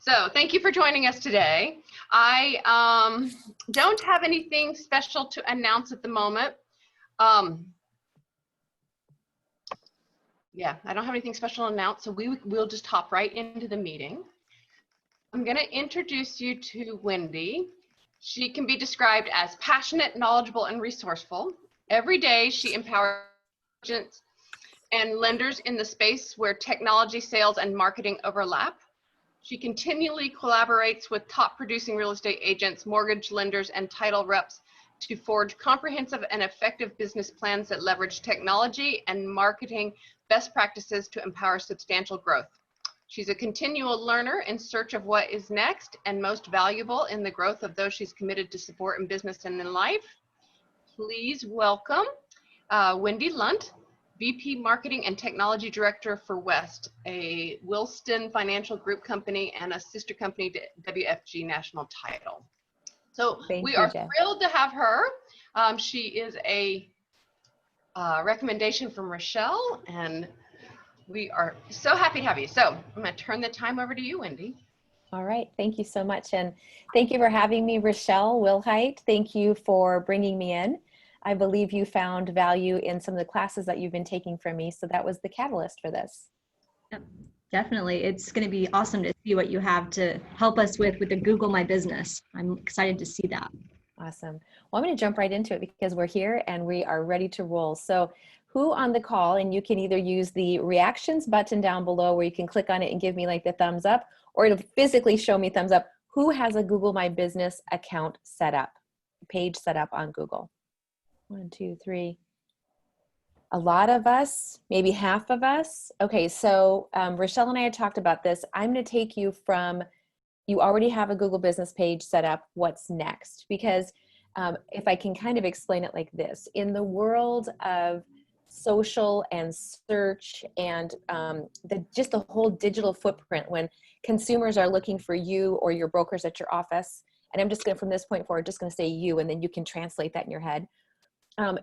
So thank you for joining us today. I don't have anything special to announce at the moment. I don't have anything special to announce, so we'll just hop right into the meeting. I'm going to introduce you to Wendy. She can be described as passionate, knowledgeable, and resourceful. Every day she empowers agents and lenders in the space where technology, sales, and marketing overlap. She continually collaborates with top producing real estate agents, mortgage lenders, and title reps to forge comprehensive and effective business plans that leverage technology and marketing best practices to empower substantial growth. She's a continual learner in search of what is next and most valuable in the growth of those she's committed to support in business and in life. Please welcome Wendy Lunt, VP Marketing and Technology Director for West, a Wilston Financial Group company and a sister company to WFG National Title. So we are thrilled to have her. She is a recommendation from Rochelle, and we are so happy to have you. So I'm going to turn the time over to you, Wendy. All right. Thank you so much. And thank you for having me, Rochelle Wilhite. Thank you for bringing me in. I believe you found value in some of the classes that you've been taking from me. So that was the catalyst for this. Yep, definitely. It's going to be awesome to see what you have to help us with the Google My Business. I'm excited to see that. Awesome. Well, I'm going to jump right into it because we're here and we are ready to roll. So who on the call, and you can either use the reactions button down below where you can click on it and give me like the thumbs up, or it'll physically show me thumbs up. Who has a Google My Business account set up, page set up on Google? 1, 2, 3. A lot of us, maybe half of us. Okay, so Rochelle and I had talked about this. I'm going to take you from, you already have a Google business page set up, what's next? Because if I can kind of explain it like this, in the world of social and search and just the whole digital footprint, when consumers are looking for you or your brokers at your office, and I'm just going to, from this point forward, just going to say you, and then you can translate that in your head.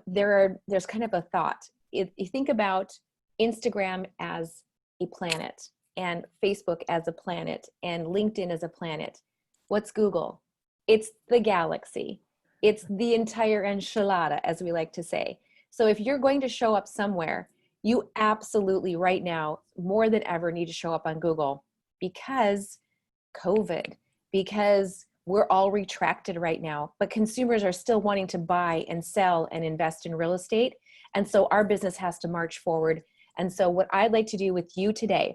There's kind of a thought. If you think about Instagram as a planet and Facebook as a planet and LinkedIn as a planet, what's Google? It's the galaxy. It's the entire enchilada, as we like to say. So if you're going to show up somewhere, you absolutely right now, more than ever, need to show up on Google because COVID, because we're all retracted right now, but consumers are still wanting to buy and sell and invest in real estate. And so our business has to march forward. And so what I'd like to do with you today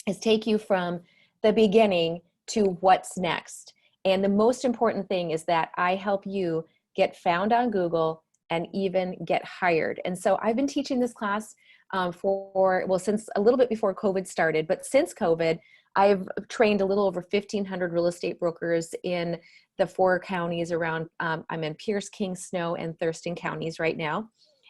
is take you from the beginning to what's next. And the most important thing is that I help you get found on Google and even get hired. And so I've been teaching this class since a little bit before COVID started, but since COVID, I've trained a little over 1,500 real estate brokers in the 4 counties around, I'm in Pierce, King, Snow, and Thurston counties right now.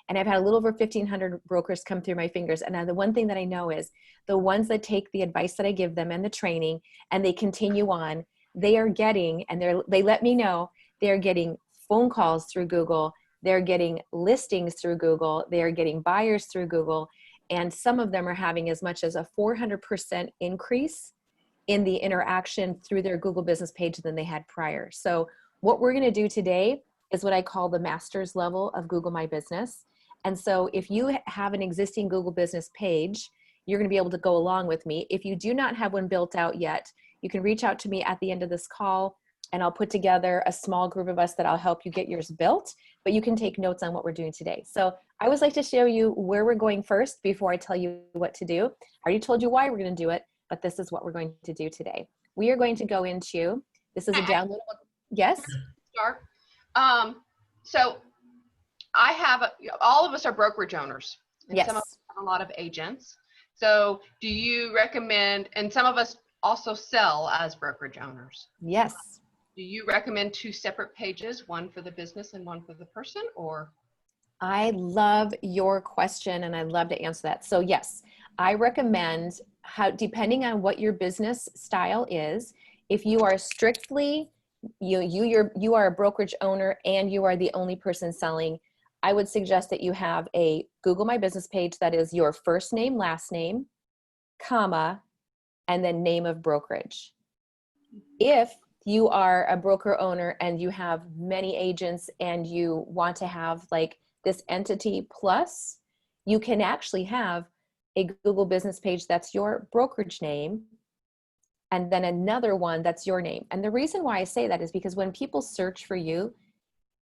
And I've had a little over 1,500 brokers come through my fingers. And the one thing that I know is the ones that take the advice that I give them and the training, and they continue on, they are getting, and they let me know, they're getting phone calls through Google, they're getting listings through Google, they're getting buyers through Google, and some of them are having as much as a 400% increase in the interaction through their Google business page than they had prior. So what we're going to do today is what I call the master's level of Google My Business. And so if you have an existing Google business page, you're going to be able to go along with me. If you do not have one built out yet, you can reach out to me at the end of this call and I'll put together a small group of us that I'll help you get yours built, but you can take notes on what we're doing today. So I always like to show you where we're going first before I tell you what to do. I already told you why we're going to do it, but this is what we're going to do today. We are going to go into, this is a downloadable, yes? Start. So I have, all of us are brokerage owners, and yes. Some of us have a lot of agents. So do you recommend, and some of us also sell as brokerage owners. Yes. Do you recommend 2 separate pages, one for the business and one for the person, or? I love your question and I'd love to answer that. So yes, I recommend depending on what your business style is, if you are strictly, you are a brokerage owner and you are the only person selling, I would suggest that you have a Google My Business page that is your first name, last name, comma, and then name of brokerage. If you are a broker owner and you have many agents and you want to have like this entity plus, you can actually have a Google business page that's your brokerage name, and then another one that's your name. And the reason why I say that is because when people search for you,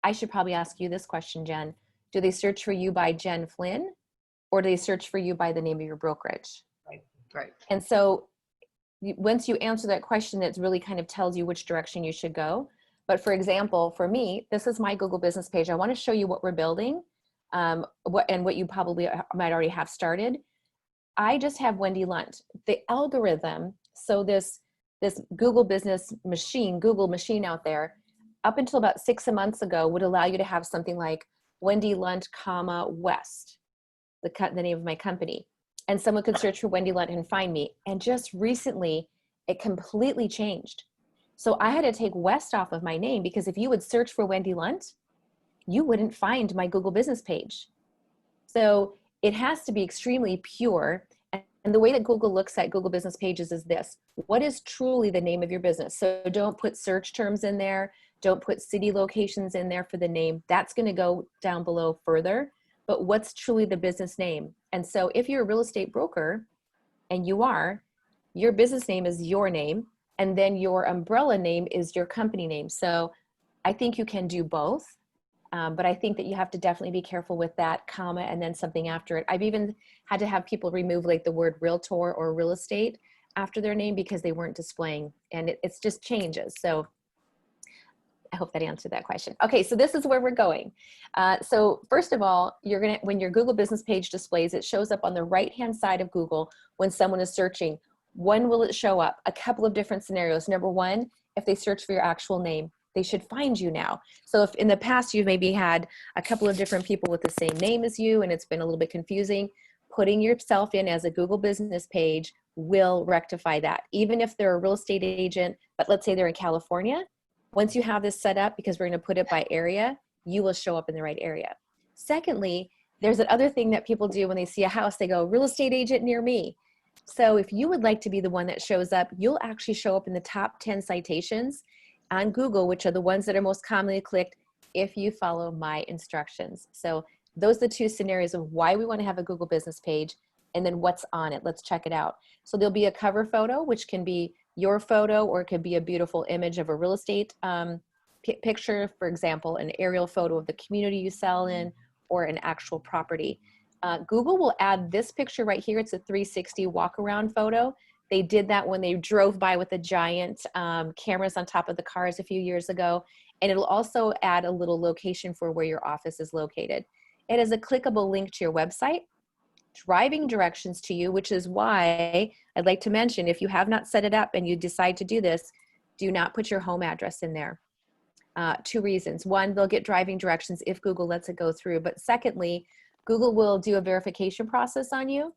I should probably ask you this question, Jen. Do they search for you by Jen Flynn, or do they search for you by the name of your brokerage? Right. And so once you answer that question, it really kind of tells you which direction you should go. But for example, for me, this is my Google business page. I want to show you what we're building, what you probably might already have started. I just have Wendy Lunt. The algorithm, so this Google business machine, Google machine out there, up until about 6 months ago, would allow you to have something like Wendy Lunt, comma, West, the name of my company. And someone could search for Wendy Lunt and find me. And just recently, it completely changed. So I had to take West off of my name, because if you would search for Wendy Lunt, you wouldn't find my Google business page. So it has to be extremely pure. And the way that Google looks at Google business pages is this: what is truly the name of your business? So don't put search terms in there. Don't put city locations in there for the name. That's going to go down below further. But what's truly the business name? And so if you're a real estate broker, and you are, your business name is your name, and then your umbrella name is your company name. So I think you can do both. But I think that you have to definitely be careful with that comma and then something after it. I've even had to have people remove like the word realtor or real estate after their name because they weren't displaying, and it's just changes. So I hope that answered that question. Okay, so this is where we're going. So first of all, when your Google business page displays, it shows up on the right-hand side of Google when someone is searching. When will it show up? A couple of different scenarios. Number one, if they search for your actual name, they should find you now. So if in the past you've maybe had a couple of different people with the same name as you and it's been a little bit confusing, putting yourself in as a Google business page will rectify that. Even if they're a real estate agent, but let's say they're in California, once you have this set up, because we're going to put it by area, you will show up in the right area. Secondly, there's another thing that people do when they see a house, they go, real estate agent near me. So if you would like to be the one that shows up, you'll actually show up in the top 10 citations on Google, which are the ones that are most commonly clicked if you follow my instructions. So those are the two scenarios of why we want to have a Google business page, and then what's on it. Let's check it out. So there'll be a cover photo, which can be your photo, or it could be a beautiful image of a real estate picture, for example, an aerial photo of the community you sell in, or an actual property. Google will add this picture right here. It's a 360 walk around photo. They did that when they drove by with the giant cameras on top of the cars a few years ago. And it'll also add a little location for where your office is located. It is a clickable link to your website, driving directions to you, which is why I'd like to mention, if you have not set it up and you decide to do this, do not put your home address in there. Two reasons. One, they'll get driving directions if Google lets it go through. But secondly, Google will do a verification process on you.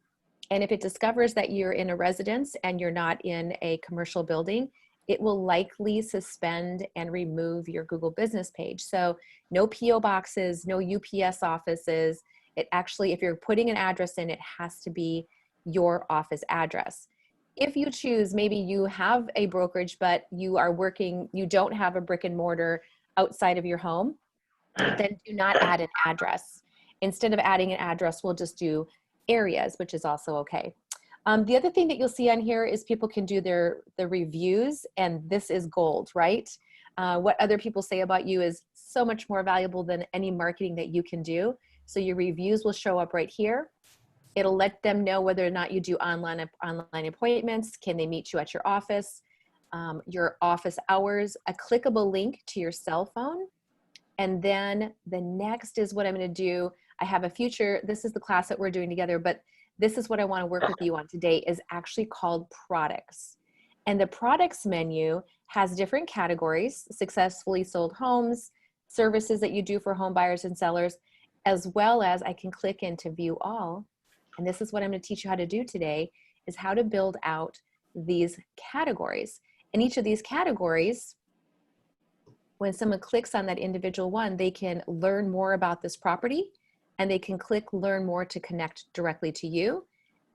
And if it discovers that you're in a residence and you're not in a commercial building, it will likely suspend and remove your Google business page. So no PO boxes, no UPS offices. It actually, if you're putting an address in, it has to be your office address. If you choose, maybe you have a brokerage, but you are working, you don't have a brick and mortar outside of your home, then do not add an address. Instead of adding an address, we'll just do areas, which is also okay. The other thing that you'll see on here is people can do the reviews, and this is gold, right? What other people say about you is so much more valuable than any marketing that you can do. So your reviews will show up right here. It'll let them know whether or not you do online appointments. Can they meet you at your office hours, a clickable link to your cell phone. And then the next is what I'm going to do. I have a future, this is the class that we're doing together, but this is what I want to work with you on today, is actually called products. And the products menu has different categories: successfully sold homes, services that you do for home buyers and sellers, as well as I can click into view all. And this is what I'm going to teach you how to do today, is how to build out these categories. And each of these categories, when someone clicks on that individual one, they can learn more about this property, and they can click learn more to connect directly to you,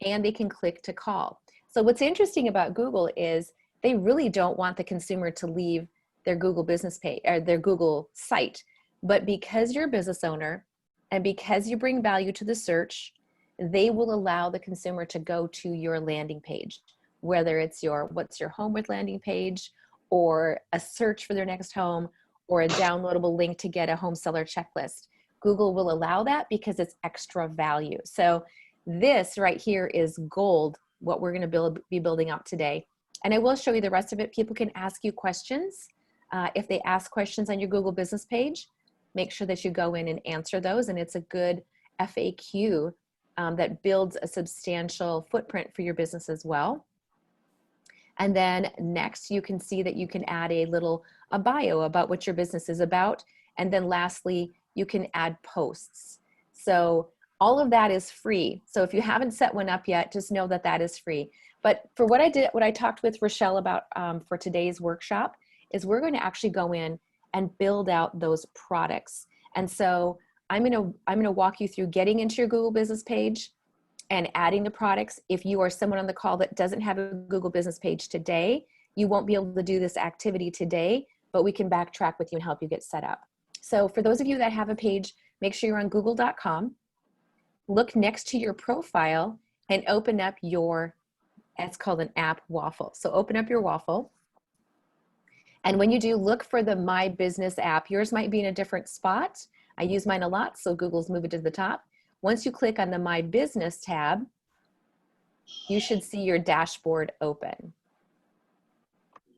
and they can click to call. So what's interesting about Google is they really don't want the consumer to leave their Google business page or their Google site. But because you're a business owner and because you bring value to the search, they will allow the consumer to go to your landing page, whether it's your what's your home with landing page, or a search for their next home, or a downloadable link to get a home seller checklist. Google will allow that because it's extra value. So this right here is gold, what we're going to be building out today. And I will show you the rest of it. People can ask you questions. If they ask questions on your Google business page, make sure that you go in and answer those. And it's a good FAQ that builds a substantial footprint for your business as well. And then next, you can see that you can add a bio about what your business is about. And then lastly, you can add posts. So all of that is free. So if you haven't set one up yet, just know that that is free. But for what I talked with Rochelle about for today's workshop is we're going to actually go in and build out those products. And so I'm going to walk you through getting into your Google business page and adding the products. If you are someone on the call that doesn't have a Google business page today, you won't be able to do this activity today, but we can backtrack with you and help you get set up. So for those of you that have a page, make sure you're on google.com. Look next to your profile and open up it's called an app waffle. So open up your waffle. And when you do, look for the My Business app. Yours might be in a different spot. I use mine a lot, so Google's moved it to the top. Once you click on the My Business tab, you should see your dashboard open.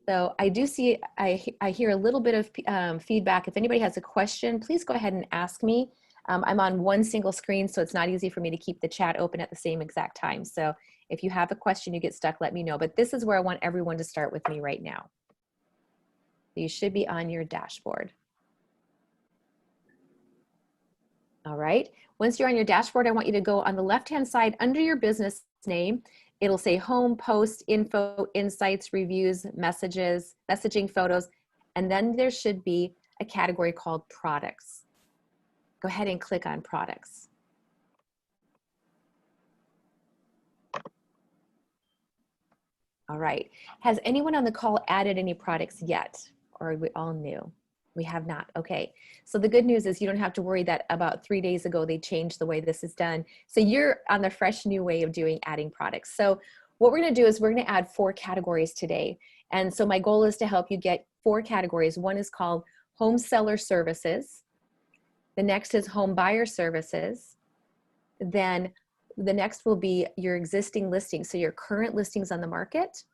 So I do see, I hear a little bit of feedback. If anybody has a question, please go ahead and ask me. I'm on one single screen, so it's not easy for me to keep the chat open at the same exact time. So if you have a question, you get stuck, let me know. But this is where I want everyone to start with me right now. You should be on your dashboard. All right. Once you're on your dashboard, I want you to go on the left-hand side under your business name. It'll say home, post, info, insights, reviews, messages, messaging, photos, and then there should be a category called products. Go ahead and click on products. All right. Has anyone on the call added any products yet? Or are we all new? We have not. Okay. So the good news is you don't have to worry that about 3 days ago they changed the way this is done. So you're on the fresh new way of adding products. So what we're going to do is we're going to add 4 categories today. And so my goal is to help you get 4 categories. One is called home seller services. The next is home buyer services. Then the next will be your existing listings. So your current listings on the market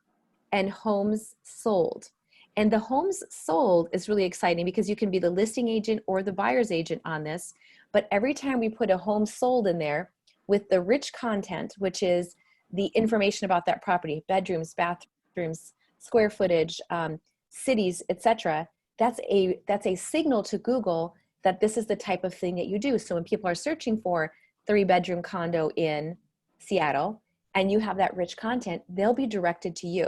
and homes sold. And the homes sold is really exciting because you can be the listing agent or the buyer's agent on this. But every time we put a home sold in there with the rich content, which is the information about that property, bedrooms, bathrooms, square footage, cities, etc., that's a signal to Google that this is the type of thing that you do. So when people are searching for 3-bedroom condo in Seattle and you have that rich content, they'll be directed to you.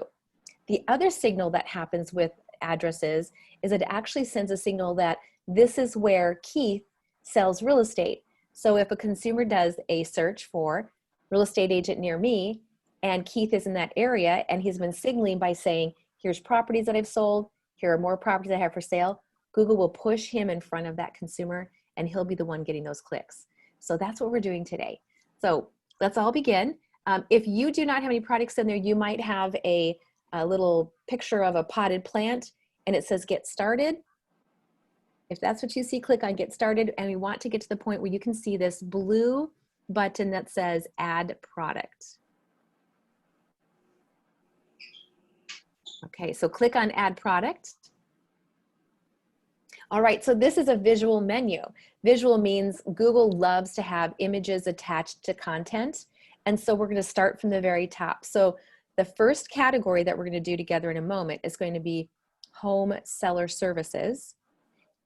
The other signal that happens with addresses is it actually sends a signal that this is where Keith sells real estate. So if a consumer does a search for real estate agent near me and Keith is in that area and he's been signaling by saying, here's properties that I've sold, here are more properties I have for sale, Google will push him in front of that consumer and he'll be the one getting those clicks. So that's what we're doing today. So let's all begin. If you do not have any products in there, you might have a little picture of a potted plant and it says get started. If that's what you see, click on get started. And we want to get to the point where you can see this blue button that says add product. Okay, so click on add product. All right, so this is a visual menu. Visual means Google loves to have images attached to content. And so we're gonna start from the very top. So the first category that we're going to do together in a moment is going to be home seller services.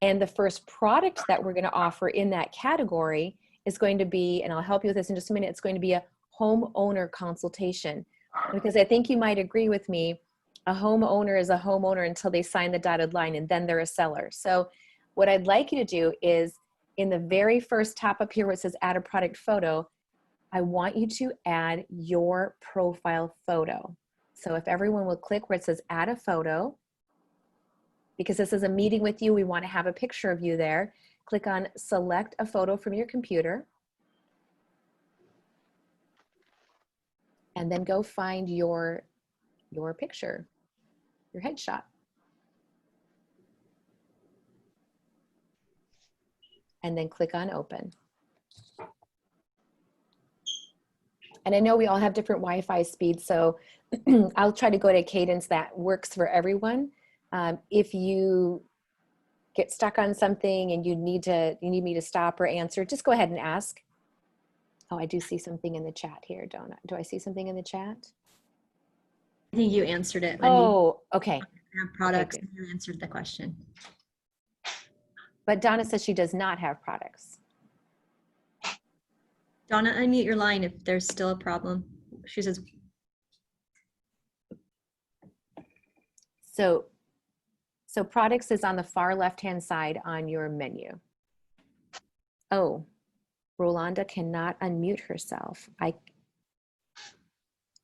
And the first product that we're going to offer in that category is going to be, and I'll help you with this in just a minute, it's going to be a homeowner consultation. Because I think you might agree with me, a homeowner is a homeowner until they sign the dotted line and then they're a seller. So what I'd like you to do is in the very first top up here where it says add a product photo, I want you to add your profile photo. So if everyone will click where it says add a photo, because this is a meeting with you, we want to have a picture of you there. Click on select a photo from your computer. And then go find your picture, your headshot. And then click on open. And I know we all have different Wi-Fi speeds, so I'll try to go to a cadence that works for everyone. If you get stuck on something and you need me to stop or answer, just go ahead and ask. Oh, I do see something in the chat here, don't I? Do I see something in the chat? I think you answered it. Wendy. Oh, okay. Have products, Okay, and you answered the question. But Donna says she does not have products. Donna, unmute your line if there's still a problem. She says, So products is on the far left-hand side on your menu. Oh, Rolanda cannot unmute herself.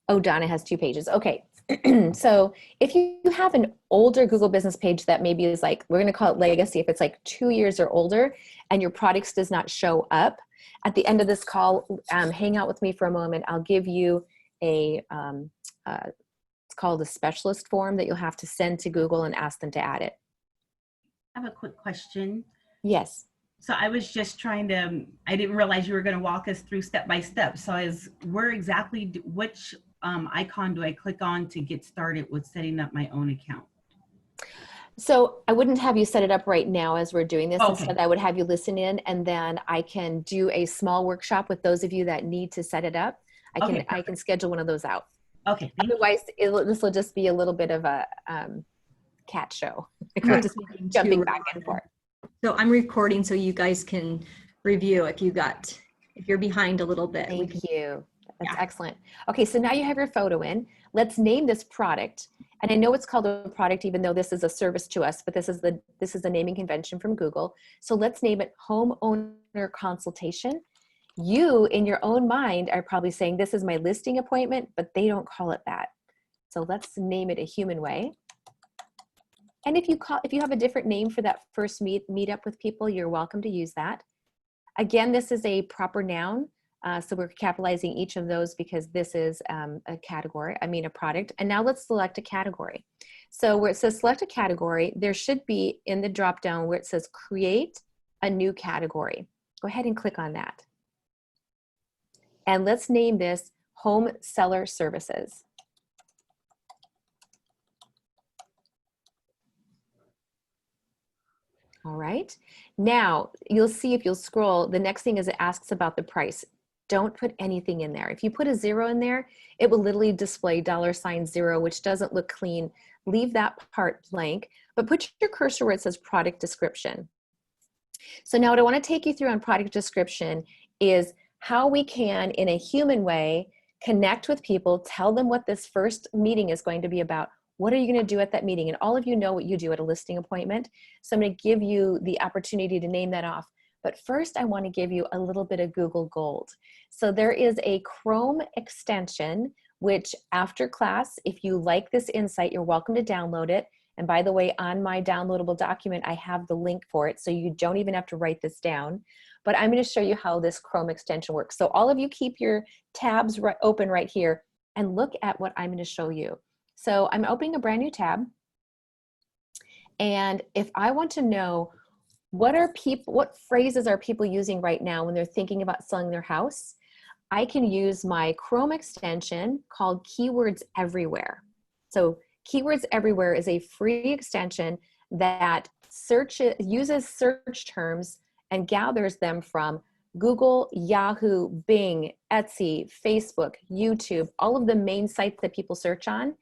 Oh, Donna has 2 pages. Okay. So if you have an older Google business page that maybe is like, we're going to call it legacy, if it's like 2 years or older and your products does not show up, at the end of this call, hang out with me for a moment. I'll give you a, it's called a specialist form that you'll have to send to Google and ask them to add it. I have a quick question. Yes. So I was just trying to, I didn't realize you were going to walk us through step by step. So which icon do I click on to get started with setting up my own account? So I wouldn't have you set it up right now as we're doing this. Okay. Instead, I would have you listen in, and then I can do a small workshop with those of you that need to set it up. I can schedule one of those out. Okay. Otherwise, this will just be a little bit of a cat show. We'll just be jumping back and forth. so I'm recording so you guys can review if you're behind a little bit. Thank you. That's excellent. Okay, so now you have your photo in. Let's name this product. And I know it's called a product, even though this is a service to us, but this is the naming convention from Google. So let's name it Homeowner Consultation. You, in your own mind, are probably saying, this is my listing appointment, but they don't call it that. So let's name it a human way. And if you have a different name for that first meetup with people, you're welcome to use that. Again, this is a proper noun. So we're capitalizing each of those because this is a product. And now let's select a category. So where it says select a category, there should be in the drop down where it says create a new category. Go ahead and click on that. And let's name this Home Seller Services. All right. Now you'll see, if you'll scroll, the next thing is it asks about the price. Don't put anything in there. If you put a 0 in there, it will literally display $0, which doesn't look clean. Leave that part blank, but put your cursor where it says product description. So now what I want to take you through on product description is how we can, in a human way, connect with people, tell them what this first meeting is going to be about. What are you going to do at that meeting? And all of you know what you do at a listing appointment. So I'm going to give you the opportunity to name that off. But first, I want to give you a little bit of Google Gold. So there is a Chrome extension, which after class, if you like this insight, you're welcome to download it. And by the way, on my downloadable document, I have the link for it. So you don't even have to write this down. But I'm going to show you how this Chrome extension works. So all of you keep your tabs open right here and look at what I'm going to show you. So I'm opening a brand new tab. And if I want to know what phrases are people using right now when they're thinking about selling their house, I can use my Chrome extension called Keywords Everywhere. So Keywords Everywhere is a free extension that uses search terms and gathers them from Google, Yahoo, Bing, Etsy, Facebook, YouTube, all of the main sites that people search on,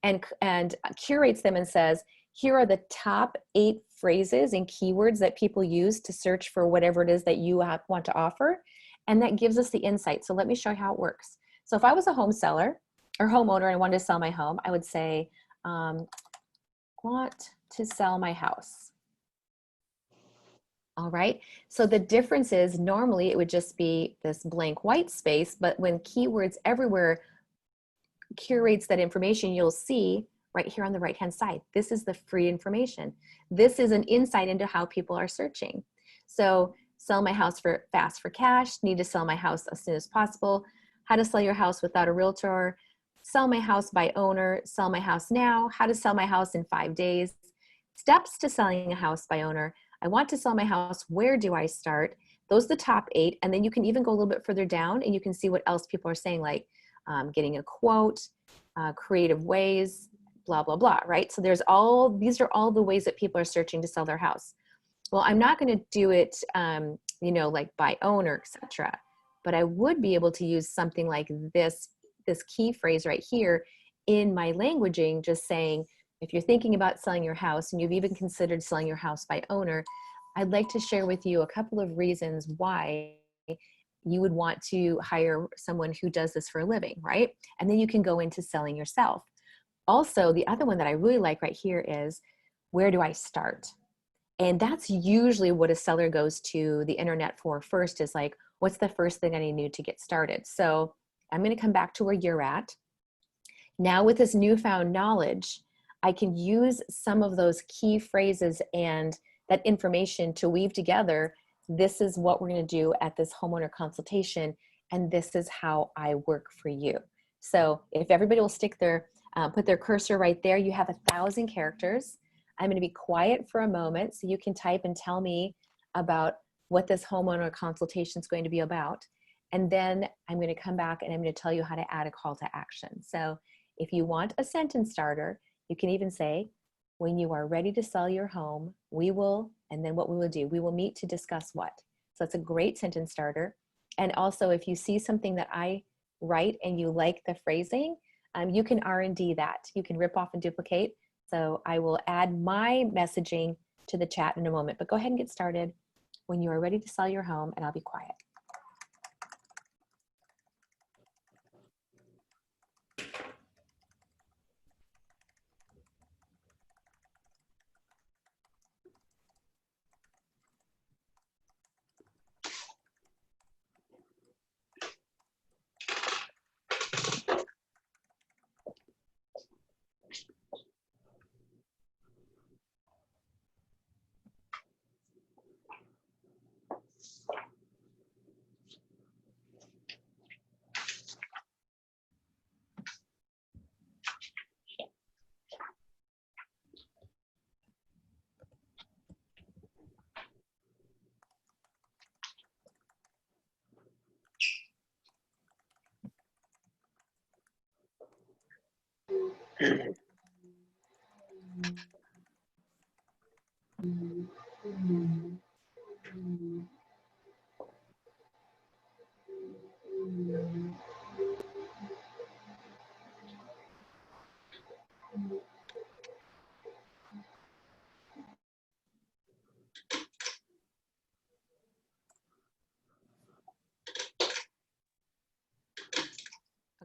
and curates them and says, here are the top 8 phrases and keywords that people use to search for whatever it is that you want to offer. And that gives us the insight. So let me show you how it works. So if I was a home seller or homeowner and I wanted to sell my home, I would say, want to sell my house. All right. So the difference is normally it would just be this blank white space, but when Keywords Everywhere curates that information, you'll see right here on the right-hand side, this is the free information. This is an insight into how people are searching. So sell my house fast for cash, need to sell my house as soon as possible, how to sell your house without a realtor, sell my house by owner, sell my house now, how to sell my house in 5 days, steps to selling a house by owner, I want to sell my house, where do I start? Those are the top 8. And then you can even go a little bit further down and you can see what else people are saying, like getting a quote, creative ways, blah, blah, blah, right? So these are all the ways that people are searching to sell their house. Well, I'm not going to do it, like by owner, etc. But I would be able to use something like this key phrase right here in my languaging, just saying, if you're thinking about selling your house and you've even considered selling your house by owner, I'd like to share with you a couple of reasons why you would want to hire someone who does this for a living, right? And then you can go into selling yourself. Also, the other one that I really like right here is, where do I start? And that's usually what a seller goes to the internet for first, is like, what's the first thing I need to get started? So I'm going to come back to where you're at. Now with this newfound knowledge, I can use some of those key phrases and that information to weave together. This is what we're going to do at this homeowner consultation, and this is how I work for you. So if everybody will stick their, put their cursor right there, you have 1,000 characters. I'm going to be quiet for a moment so you can type and tell me about what this homeowner consultation is going to be about. And then I'm going to come back and I'm going to tell you how to add a call to action. So if you want a sentence starter, you can even say, when you are ready to sell your home, we will, and then what we will do, we will meet to discuss what. So that's a great sentence starter. And also, if you see something that I write and you like the phrasing, you can R&D that. You can rip off and duplicate. So I will add my messaging to the chat in a moment, but go ahead and get started when you are ready to sell your home, and I'll be quiet.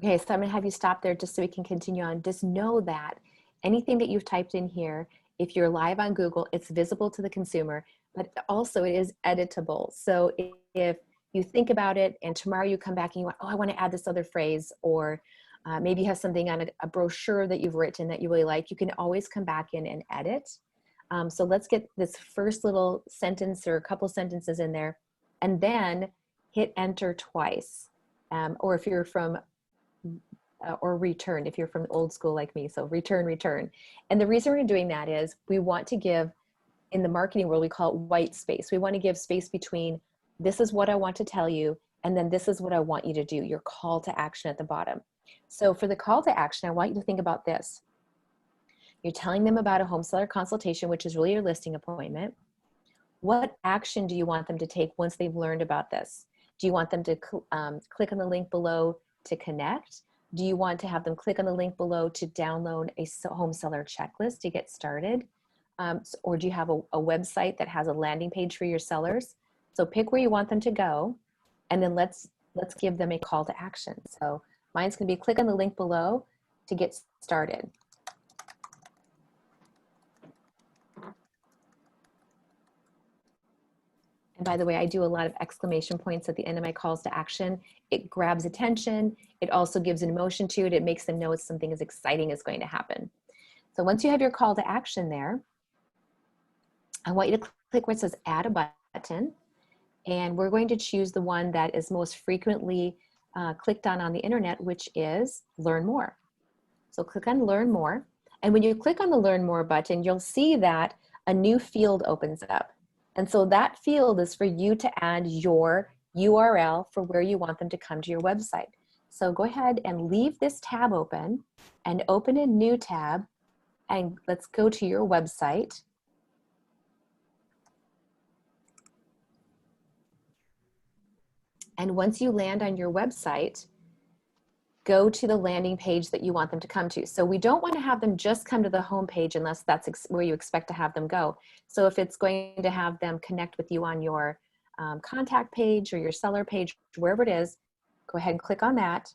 Okay, so I'm going to have you stop there just so we can continue on. Just know that anything that you've typed in here, if you're live on Google, it's visible to the consumer, but also it is editable. So if you think about it and tomorrow you come back and you want, oh, I want to add this other phrase, or maybe you have something on a brochure that you've written that you really like, you can always come back in and edit. So let's get this first little sentence or a couple sentences in there, and then hit enter twice. Or if you're from or return if you're from old school like me. So return. And the reason we're doing that is we want to give, in the marketing world, we call it white space. We want to give space between, this is what I want to tell you, and then this is what I want you to do, your call to action at the bottom. So for the call to action, I want you to think about this. You're telling them about a home seller consultation, which is really your listing appointment. What action do you want them to take once they've learned about this? Do you want them to click on the link below to connect? Do you want to have them click on the link below to download a home seller checklist to get started? Or do you have a website that has a landing page for your sellers? So pick where you want them to go, and then let's give them a call to action. So mine's going to be click on the link below to get started. And by the way, I do a lot of exclamation points at the end of my calls to action. It grabs attention. It also gives an emotion to it. It makes them know something as exciting is going to happen. So once you have your call to action there, I want you to click where it says add a button. And we're going to choose the one that is most frequently clicked on the internet, which is learn more. So click on learn more. And when you click on the learn more button, you'll see that a new field opens up. And so that field is for you to add your URL for where you want them to come to your website. So go ahead and leave this tab open and open a new tab, and let's go to your website. And once you land on your website, go to the landing page that you want them to come to. So we don't want to have them just come to the home page unless that's where you expect to have them go. So if it's going to have them connect with you on your contact page or your seller page, wherever it is, go ahead and click on that.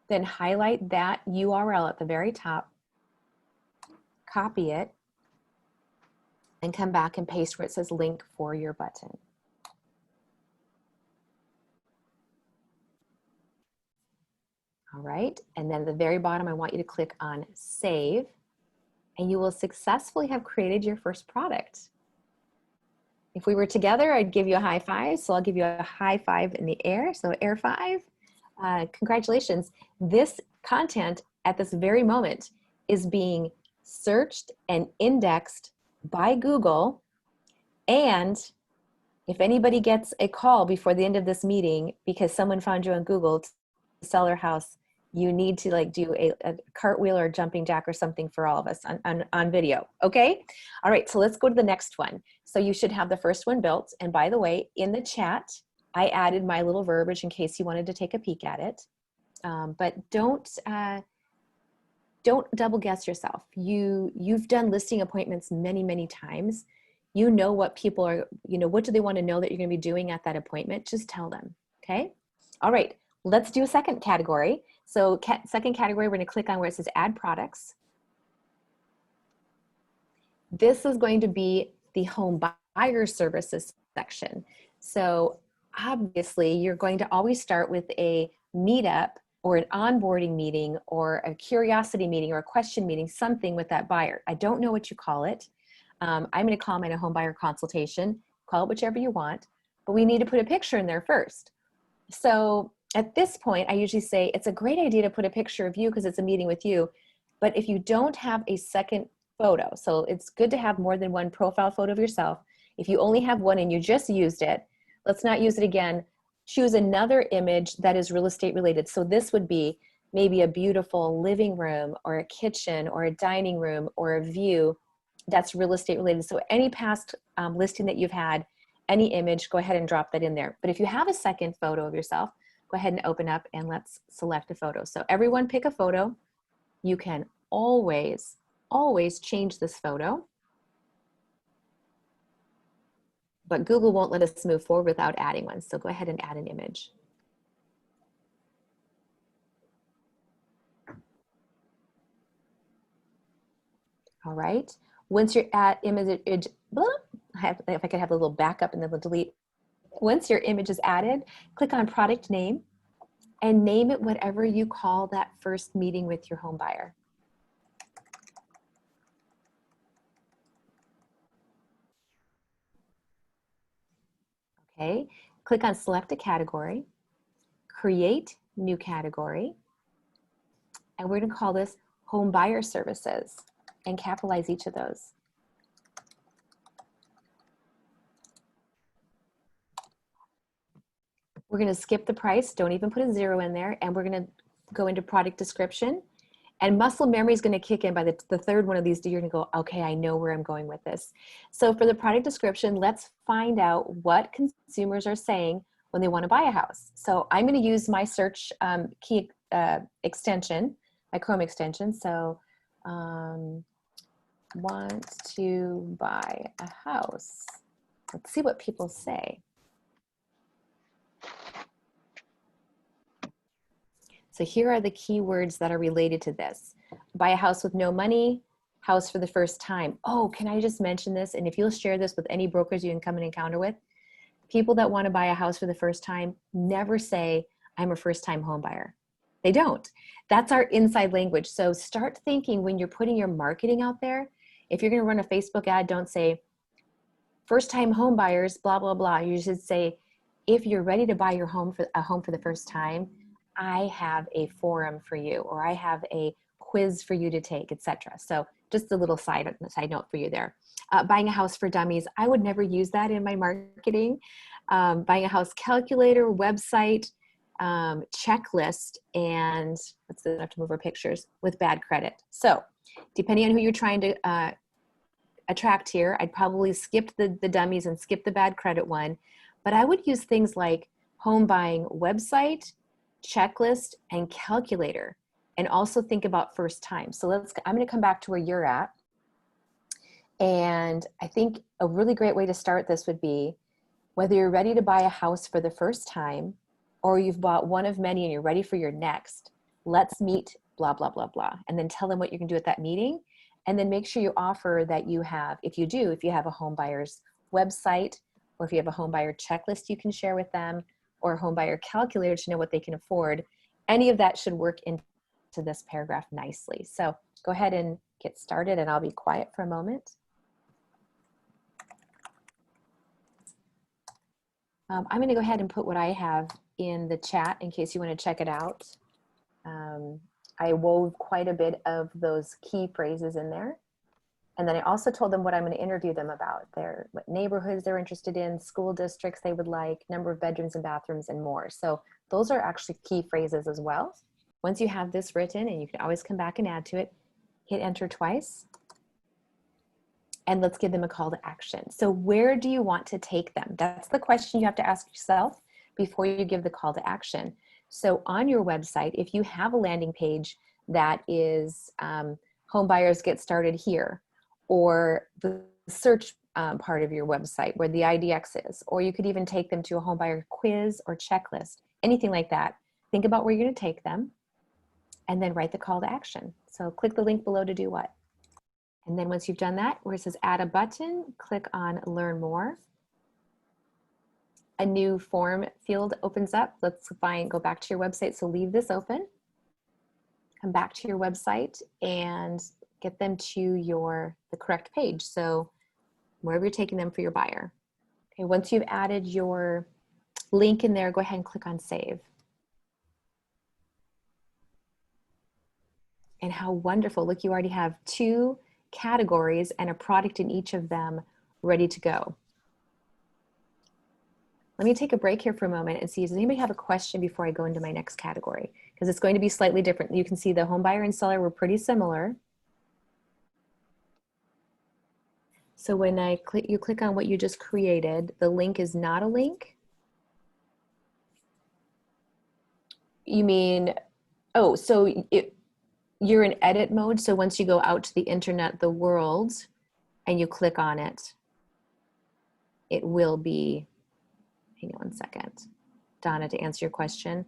Then highlight that URL at the very top, copy it, and come back and paste where it says link for your button. All right, and then at the very bottom, I want you to click on save, and you will successfully have created your first product. If we were together, I'd give you a high five, so I'll give you a high five in the air, so air five. Congratulations. This content at this very moment is being searched and indexed by Google, and if anybody gets a call before the end of this meeting because someone found you on Google to sell their house, you need to like do a cartwheel or a jumping jack or something for all of us on video, okay? All right, so let's go to the next one. So you should have the first one built. And by the way, in the chat, I added my little verbiage in case you wanted to take a peek at it. But don't double guess yourself. You've done listing appointments many, many times. You know what people are, what do they want to know that you're going to be doing at that appointment? Just tell them, okay? All right, let's do a second category. So second category, we're going to click on where it says add products. This is going to be the home buyer services section. So obviously you're going to always start with a meetup or an onboarding meeting or a curiosity meeting or a question meeting, something with that buyer. I don't know what you call it. I'm going to call mine a home buyer consultation. Call it whichever you want, but we need to put a picture in there first. So at this point, I usually say it's a great idea to put a picture of you because it's a meeting with you. But if you don't have a second photo, so it's good to have more than one profile photo of yourself. If you only have one and you just used it, let's not use it again. Choose another image that is real estate related. So this would be maybe a beautiful living room or a kitchen or a dining room or a view that's real estate related. So any past listing that you've had, any image, go ahead and drop that in there. But if you have a second photo of yourself, go ahead and open up and let's select a photo. So everyone pick a photo. You can always change this photo, but Google won't let us move forward without adding one. So go ahead and add an image. All right. Once you're at image, if I could have a little backup and then we'll delete. Once your image is added, click on product name and name it whatever you call that first meeting with your home buyer. Okay, click on select a category, create new category, and we're going to call this home buyer services and capitalize each of those. We're going to skip the price, don't even put a 0 in there, and we're going to go into product description. And muscle memory is going to kick in by the third one of these. You're going to go, okay, I know where I'm going with this. So for the product description, let's find out what consumers are saying when they want to buy a house. So I'm going to use my search key extension, my Chrome extension. So want to buy a house. Let's see what people say. So here are the keywords that are related to this. Buy a house with no money, house for the first time. Oh, can I just mention this? And if you'll share this with any brokers you can come and encounter with, People that want to buy a house for the first time never say, I'm a first-time home buyer. They don't. That's our inside language. So start thinking when you're putting your marketing out there, if you're going to run a Facebook ad, don't say, first-time home buyers, blah, blah, blah. You should say, if you're ready to buy your home for the first time, I have a forum for you, or I have a quiz for you to take, etc. So just a little side note for you there. Buying a house for dummies, I would never use that in my marketing. Buying a house calculator, website, checklist, and let's have to move our pictures with bad credit. So depending on who you're trying to attract here, I'd probably skip the dummies and skip the bad credit one, but I would use things like home buying website, checklist, and calculator, and also think about first time. So I'm going to come back to where you're at. And I think a really great way to start this would be whether you're ready to buy a house for the first time, or you've bought one of many and you're ready for your next, let's meet, blah, blah, blah, blah. And then tell them what you can do at that meeting. And then make sure you offer that you have, if you have a home buyer's website, or if you have a home buyer checklist you can share with them, or a home buyer calculator to know what they can afford, any of that should work into this paragraph nicely. So go ahead and get started, and I'll be quiet for a moment. I'm going to go ahead and put what I have in the chat in case you want to check it out. I wove quite a bit of those key phrases in there. And then I also told them what I'm going to interview them about, what neighborhoods they're interested in, school districts they would like, number of bedrooms and bathrooms, and more. So those are actually key phrases as well. Once you have this written, and you can always come back and add to it, hit enter twice. And let's give them a call to action. So where do you want to take them? That's the question you have to ask yourself before you give the call to action. So on your website, if you have a landing page that is home buyers get started here, or the search part of your website where the IDX is, or you could even take them to a home buyer quiz or checklist, anything like that. Think about where you're going to take them and then write the call to action. So click the link below to do what? And then once you've done that, where it says add a button, click on learn more. A new form field opens up. Let's go back to your website. So leave this open, come back to your website and get them to the correct page. So wherever you're taking them for your buyer. Okay, once you've added your link in there, go ahead and click on save. And how wonderful. Look, you already have 2 categories and a product in each of them ready to go. Let me take a break here for a moment and see, does anybody have a question before I go into my next category? Because it's going to be slightly different. You can see the home buyer and seller were pretty similar. So when you click on what you just created, the link is not a link. You mean, oh, so you're in edit mode. So once you go out to the internet, the world, and you click on it, it will be, hang on one second, Donna, to answer your question.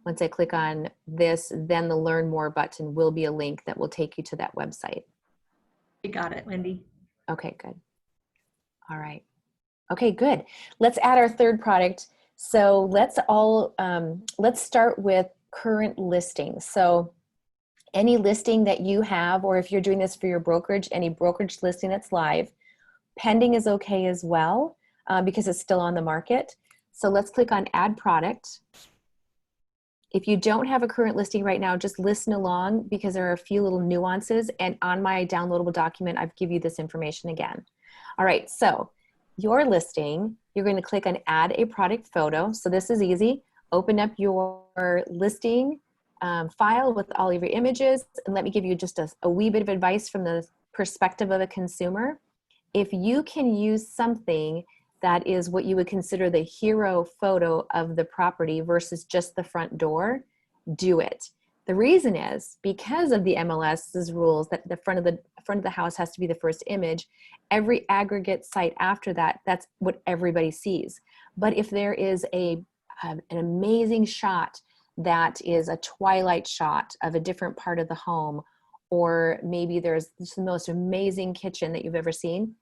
Once I click on this, then the learn more button will be a link that will take you to that website. You got it, Wendy. Okay, good. All right. Okay, good. Let's add our third product. So let's start with current listings. So any listing that you have, or if you're doing this for your brokerage, any brokerage listing that's live, pending is okay as well because it's still on the market. So let's click on add product. If you don't have a current listing right now, just listen along because there are a few little nuances, and on my downloadable document, I've give you this information again. All right, so your listing, you're going to click on add a product photo. So this is easy. Open up your listing file with all of your images, and let me give you just a wee bit of advice from the perspective of a consumer. If you can use something that is what you would consider the hero photo of the property versus just the front door, do it. The reason is because of the MLS's rules that the front of the house has to be the first image. Every aggregate site after that, that's what everybody sees. But if there is an amazing shot that is a twilight shot of a different part of the home, or maybe there's the most amazing kitchen that you've ever seen,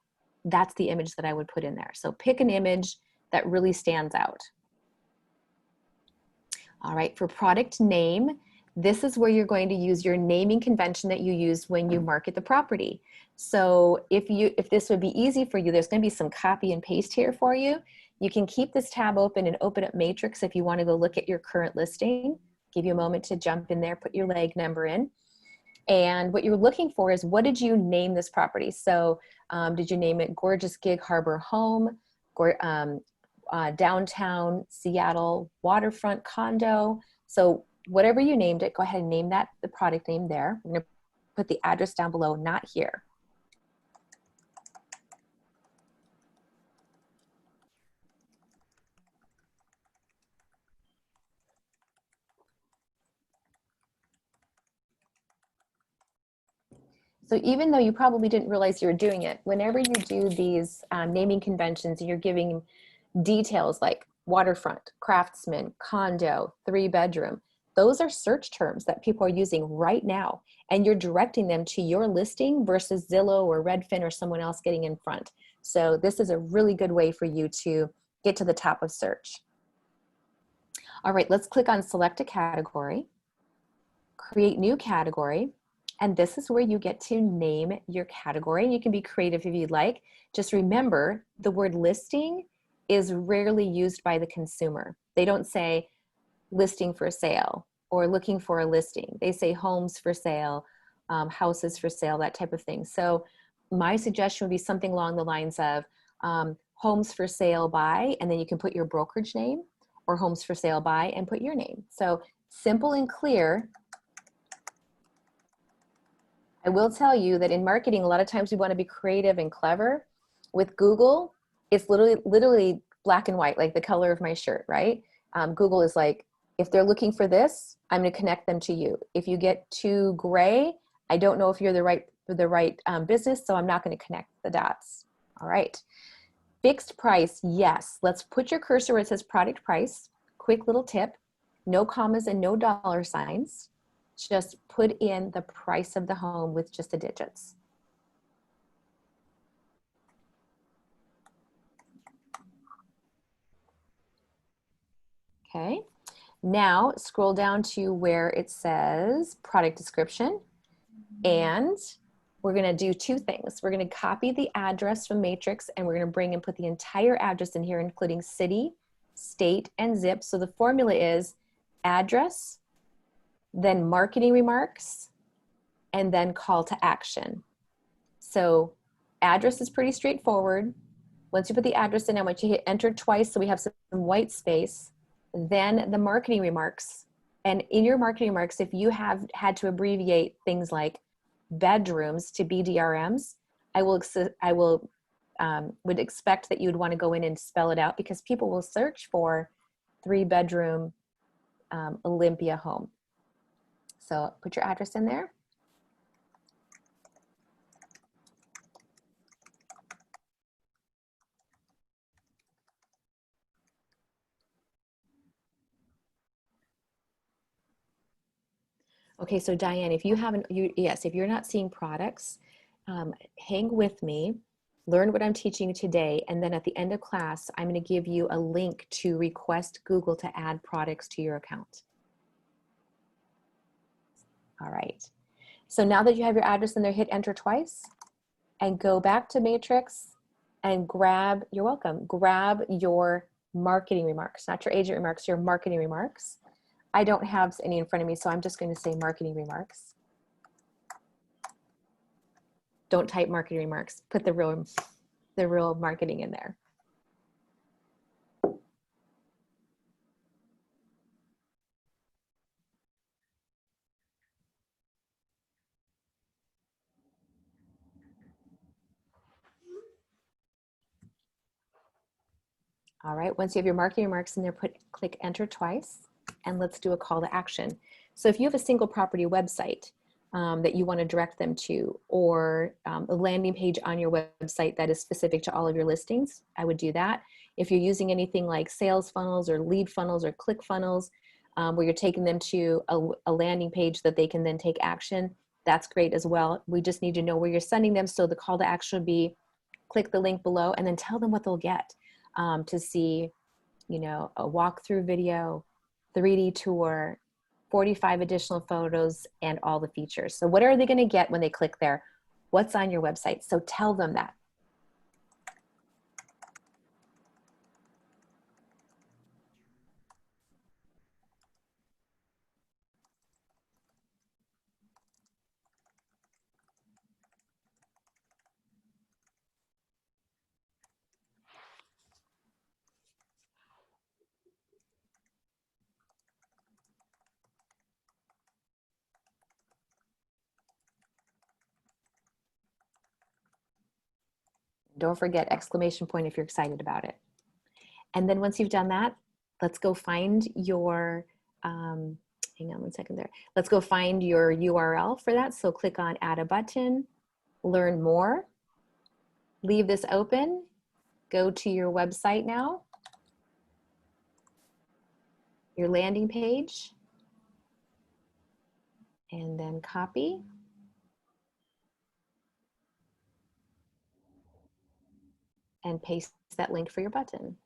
that's the image that I would put in there. So pick an image that really stands out. All right, for product name, this is where you're going to use your naming convention that you use when you market the property. So if this would be easy for you, there's going to be some copy and paste here for you. You can keep this tab open and open up Matrix if you want to go look at your current listing. Give you a moment to jump in there, put your leg number in. And what you're looking for is, what did you name this property? So did you name it Gorgeous Gig Harbor Home, Downtown Seattle Waterfront Condo? So whatever you named it, go ahead and name that, the product name there. I'm going to put the address down below, not here. So even though you probably didn't realize you were doing it, whenever you do these naming conventions and you're giving details like waterfront, craftsman, condo, 3-bedroom, those are search terms that people are using right now. And you're directing them to your listing versus Zillow or Redfin or someone else getting in front. So this is a really good way for you to get to the top of search. All right, let's click on select a category, create new category. And this is where you get to name your category. You can be creative if you'd like. Just remember, the word listing is rarely used by the consumer. They don't say listing for sale or looking for a listing. They say homes for sale, houses for sale, that type of thing. So my suggestion would be something along the lines of homes for sale by, and then you can put your brokerage name, or homes for sale by and put your name. So simple and clear. I will tell you that in marketing, a lot of times we want to be creative and clever. With Google, it's literally black and white, like the color of my shirt, right? Google is like, if they're looking for this, I'm going to connect them to you. If you get too gray, I don't know if you're the right business, so I'm not going to connect the dots. All right. Fixed price, yes. Let's put your cursor where it says product price. Quick little tip, no commas and no dollar signs. Just put in the price of the home with just the digits. Okay, now scroll down to where it says product description, and we're going to do two things. We're going to copy the address from Matrix, and we're going to bring and put the entire address in here, including city, state, and zip. So the formula is address, then marketing remarks, and then call to action. So address is pretty straightforward. Once you put the address in, I want you to hit enter twice so we have some white space. Then the marketing remarks. And in your marketing remarks, if you have had to abbreviate things like bedrooms to BDRMs, I would expect that you would want to go in and spell it out, because people will search for 3-bedroom Olympia home. So put your address in there. Okay, so Diane, if you haven't, if you're not seeing products, hang with me, learn what I'm teaching you today, and then at the end of class, I'm going to give you a link to request Google to add products to your account. All right, so now that you have your address in there, hit enter twice and go back to Matrix and grab, you're welcome, grab your marketing remarks, not your agent remarks, your marketing remarks. I don't have any in front of me, so I'm just going to say marketing remarks. Don't type marketing remarks, put the real marketing in there. All right, once you have your marketing remarks in there, click enter twice, and let's do a call to action. So if you have a single property website that you want to direct them to, or a landing page on your website that is specific to all of your listings, I would do that. If you're using anything like sales funnels or lead funnels or click funnels, where you're taking them to a landing page that they can then take action, that's great as well. We just need to know where you're sending them. So the call to action would be click the link below and then tell them what they'll get. to see, you know, a walkthrough video, 3D tour, 45 additional photos, and all the features. So what are they going to get when they click there? What's on your website? So tell them that. Don't forget exclamation point if you're excited about it. And then once you've done that, let's go find your, hang on one second there. Let's go find your URL for that. So click on add a button, learn more, leave this open, go to your website now, your landing page, and then copy. And paste that link for your button.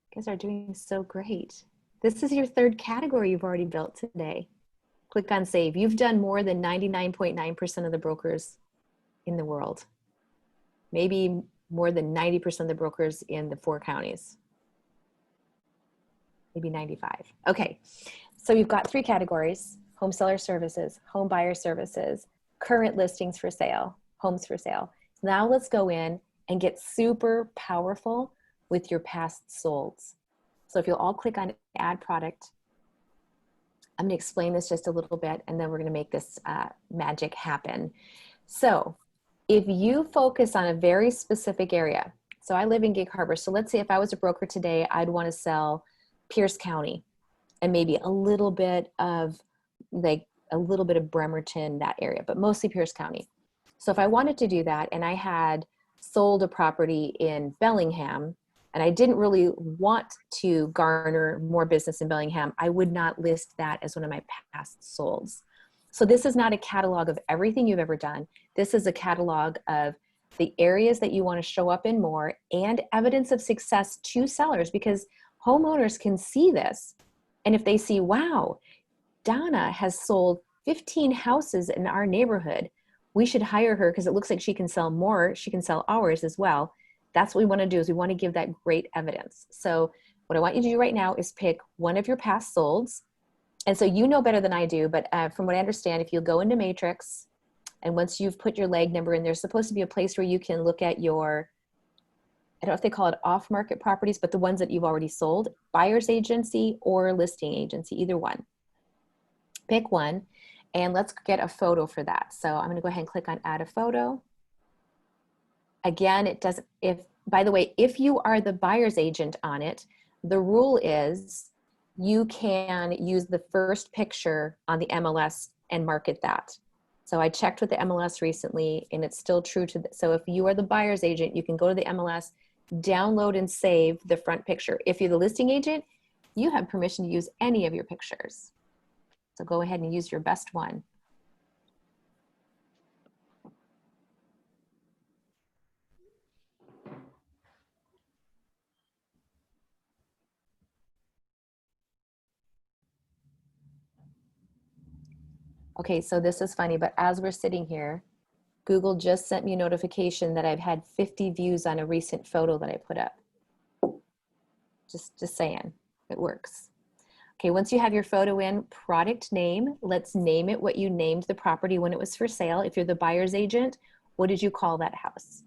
You guys are doing so great. This is your third category you've already built today. Click on save. You've done more than 99.9% of the brokers in the world. Maybe more than 90% of the brokers in the 4 counties. Maybe 95. Okay, so you've got 3 categories: home seller services, home buyer services, current listings for sale, homes for sale. Now let's go in and get super powerful with your past solds. So if you'll all click on add product, I'm going to explain this just a little bit, and then we're going to make this magic happen. So if you focus on a very specific area, so I live in Gig Harbor, so let's say if I was a broker today, I'd want to sell Pierce County and maybe a little bit of Bremerton, that area, but mostly Pierce County. So if I wanted to do that and I had sold a property in Bellingham and I didn't really want to garner more business in Bellingham, I would not list that as one of my past solds. So this is not a catalog of everything you've ever done. This is a catalog of the areas that you want to show up in more and evidence of success to sellers, because homeowners can see this. And if they see, wow, Donna has sold 15 houses in our neighborhood, we should hire her because it looks like she can sell more. She can sell ours as well. That's what we want to do, is we want to give that great evidence. So what I want you to do right now is pick one of your past solds. And so you know better than I do, but from what I understand, if you go into Matrix, and once you've put your leg number in, there's supposed to be a place where you can look at your, I don't know if they call it off-market properties, but the ones that you've already sold, buyer's agency or listing agency, either one. Pick one, and let's get a photo for that. So I'm going to go ahead and click on add a photo. Again, it does, by the way, if you are the buyer's agent on it, the rule is you can use the first picture on the MLS and market that. So I checked with the MLS recently, and it's still true to, so if you are the buyer's agent, you can go to the MLS, download and save the front picture. If you're the listing agent, you have permission to use any of your pictures. So go ahead and use your best one. Okay, so this is funny, but as we're sitting here, Google just sent me a notification that I've had 50 views on a recent photo that I put up. Just saying, it works. Okay, once you have your photo in, product name, let's name it what you named the property when it was for sale. If you're the buyer's agent, what did you call that house?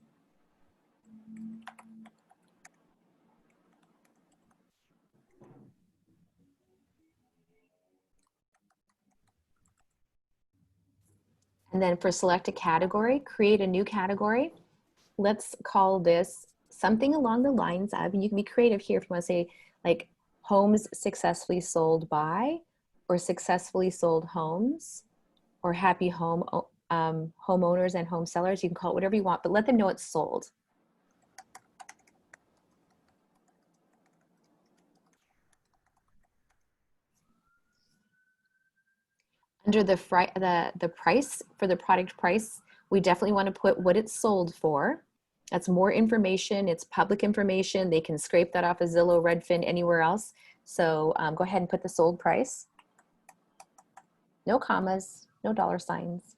And then for select a category, create a new category. Let's call this something along the lines of, and you can be creative here if you want to say like homes successfully sold by, or successfully sold homes, or happy home homeowners and home sellers. You can call it whatever you want, but let them know it's sold. Under the price, for the product price, We definitely want to put what it's sold for. That's more information. It's public information. They can scrape that off of Zillow, Redfin, anywhere else. So go ahead and put the sold price. No commas, no dollar signs.